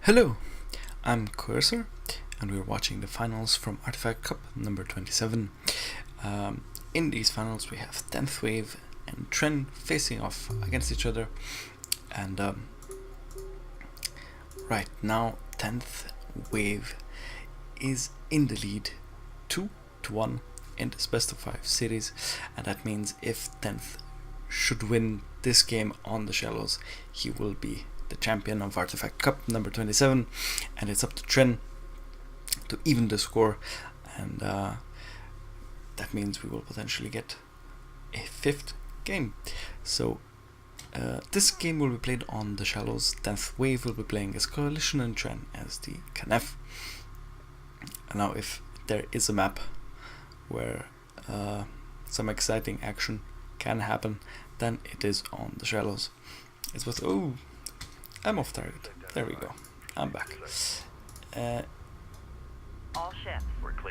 Hello, I'm Coercer, and we're watching the finals from ArtifactCup number 27. In these finals, we have TenthWave and Tren facing off against each other, and right now, TenthWave is in the lead 2-1 in this best of 5 series, and that means if 10th should win this game on the shallows, he will be the champion of ArtifactCup number 27, and it's up to Tren to even the score, and that means we will potentially get a 5th game. So this game will be played on the shallows. TenthWave will be playing as Coalition and Tren as the Canef. Now if there is a map where some exciting action can happen, then it is on the shallows. It's what I'm off target. There we go. I'm back.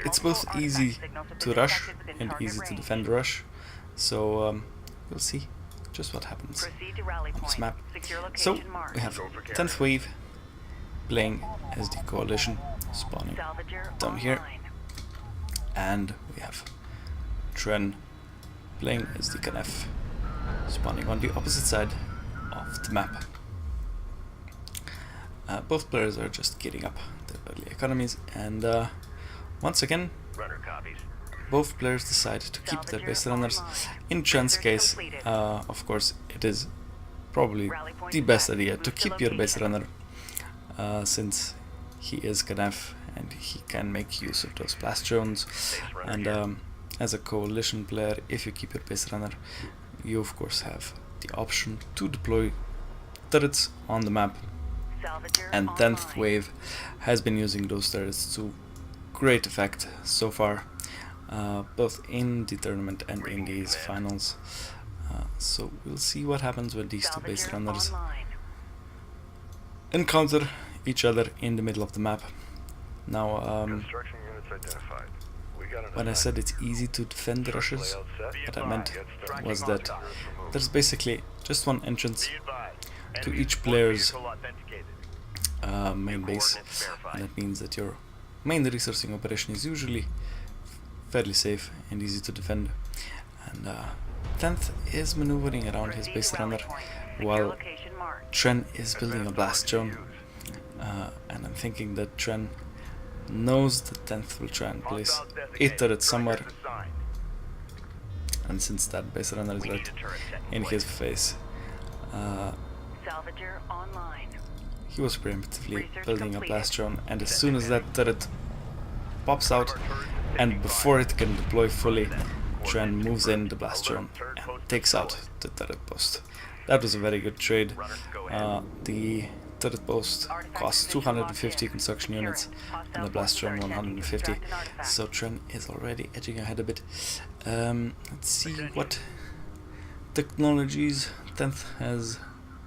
It's both easy to rush and easy to defend rush, so we'll see just what happens on this map. So we have TenthWave playing as the Coalition, spawning down here, and we have Tren playing as the Canef, spawning on the opposite side of the map. Both players are just getting up their early economies, and once again, both players decide to keep their base runners. In Tren's case, of course, it is probably the best idea to keep your base runner, since he is Canef and he can make use of those blast drones. And as a Coalition player, if you keep your base runner, you of course have the option to deploy turrets on the map. And TenthWave has been using those turrets to great effect so far, both in the tournament and in these finals. So we'll see what happens when these two base runners encounter each other in the middle of the map. Now, when I said it's easy to defend the rushes, what I meant was that there's basically just one entrance to each player's main base, and that means that your main resourcing operation is usually fairly safe and easy to defend. And 10th is maneuvering around his base runner while Tren is building a blast drone, and I'm thinking that Tren knows that 10th will try and place a turret somewhere, and since that base runner is right in his face, he was preemptively building a blast drone, and as soon as that turret pops out and before it can deploy fully, Tren moves in the blast drone and takes out the turret post. That was a very good trade. The turret post costs 250 construction units and the blast drone 150, so Tren is already edging ahead a bit. Let's see what technologies 10th has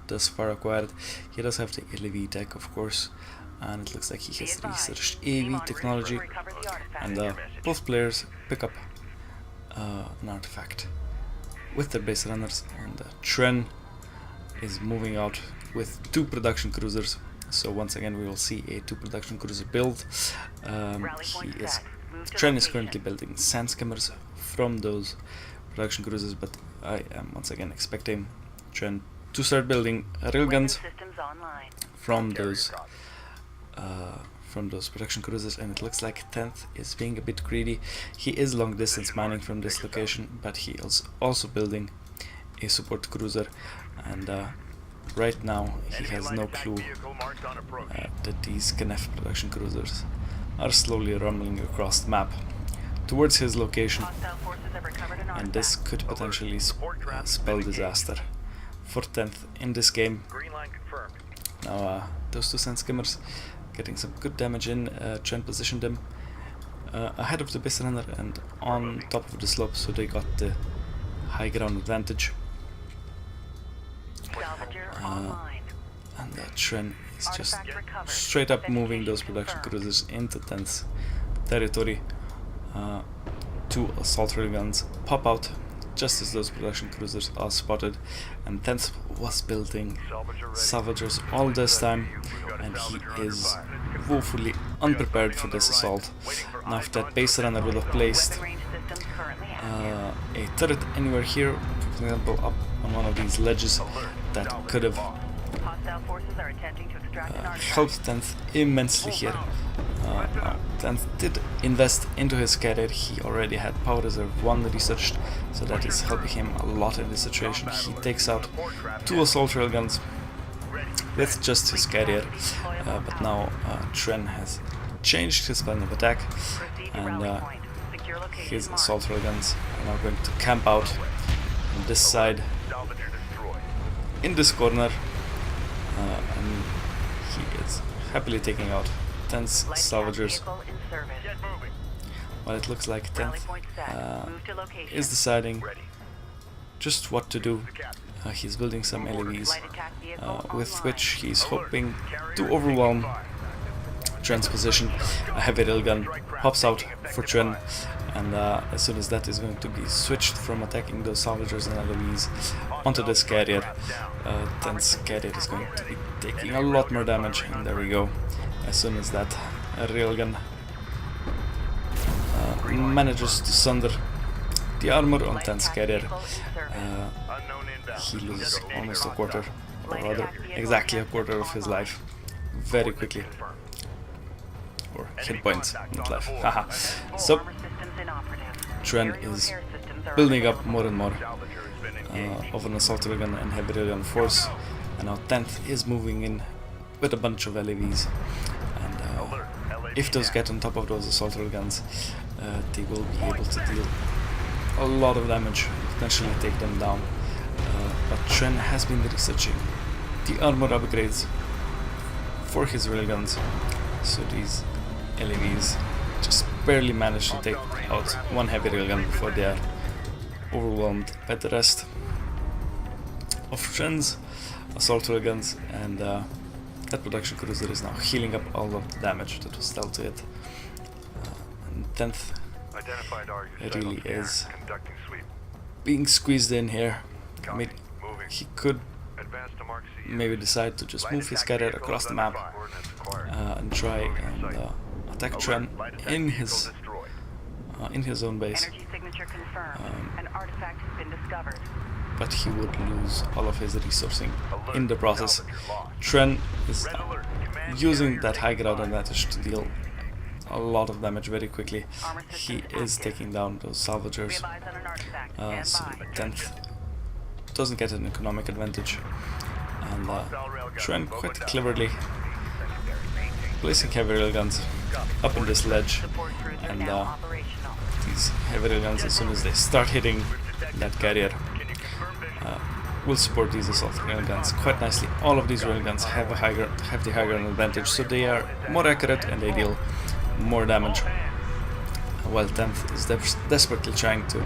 thus far acquired. He does have the LAV tech, of course, and it looks like he has researched AV technology, and both players pick up an artifact with their base runners, and Tren is moving out with 2 production cruisers. So once again we will see a 2 production cruiser build. Tren is currently building sand skimmers from those production cruisers, but I am once again expecting Tren to start building railguns from those production cruisers, and it looks like 10th is being a bit greedy. He is long distance mining from this location, but he is also building a support cruiser, and right now he has no clue that these Canef production cruisers are slowly rumbling across the map towards his location, and this could potentially spell disaster for 10th in this game. Now those 2 sand skimmers getting some good damage in. Tren positioned them ahead of the base runner and on top of the slope, so they got the high ground advantage. And Tren is just straight up moving those production cruisers into 10th's territory. 2 assault railguns pop out just as those production cruisers are spotted, and 10th was building salvagers all this time, and he is woefully unprepared for this assault. Now if that base runner would have placed a turret anywhere here, for example up on one of these ledges, that could have helped 10th immensely here. Now 10th did invest into his carrier. He already had Power Reserve 1 researched, so that is helping him a lot in this situation. He takes out 2 assault railguns with just his carrier, but now Tren has changed his plan of attack, and his assault railguns are now going to camp out on this side, in this corner, and he is happily taking out 10's salvagers. Well, it looks like 10th is deciding just what to do. He's building some LEVs with which he's hoping to overwhelm Tren's position. A heavy railgun pops out for Tren, and as soon as that is going to be switched from attacking those salvagers and LEVs onto this carrier, 10's carrier is going to be taking a lot more damage, and there we go. As soon as that railgun manages to sunder the armor on 10's carrier, he loses almost a quarter, or rather exactly a quarter of his life very quickly. Or hit points, not life. Haha. So Tren is building up more and more of an assault railgun and heavy railgun force, and now 10th is moving in with a bunch of LEVs, and if those get on top of those assault railguns, they will be able to deal a lot of damage, potentially take them down. But Tren has been researching the armor upgrades for his railguns, so these LEVs just barely manage to take out one heavy railgun before they are overwhelmed by the rest of Tren's assault railguns, and that production cruiser is now healing up all of the damage that was dealt to it. And 10th really is being squeezed in here. I mean, he could maybe decide to just move his carrier across the map and try and attack Tren in his own base, but he would lose all of his resourcing in the process. Tren is using that high ground advantage to deal a lot of damage very quickly. He is taking down those salvagers, so 10th doesn't get an economic advantage, and Tren quite cleverly placing heavy railguns up on this ledge, and these heavy railguns, as soon as they start hitting that carrier, will support these assault railguns quite nicely. All of these railguns have the high ground advantage, so they are more accurate and they deal more damage, while 10th is desperately trying to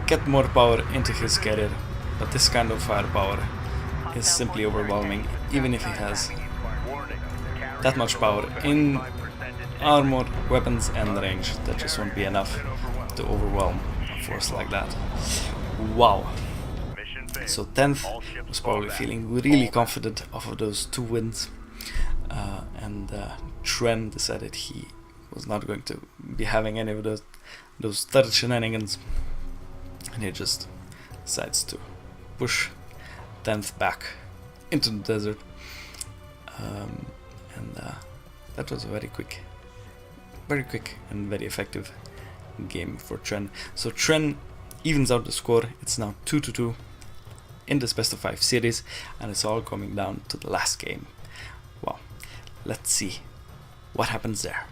get more power into his carrier, but this kind of firepower is simply overwhelming. Even if he has that much power in armor, weapons and range, that just won't be enough to overwhelm a force like that. Wow. So 10th was probably feeling really confident off of those 2 wins, and Tren decided he was not going to be having any of those turret shenanigans, and he just decides to push 10th back into the desert, and that was a very quick and very effective game for Tren. So Tren evens out the score. It's now 2-2 in this best of 5 series, and it's all coming down to the last game. Well, let's see what happens there.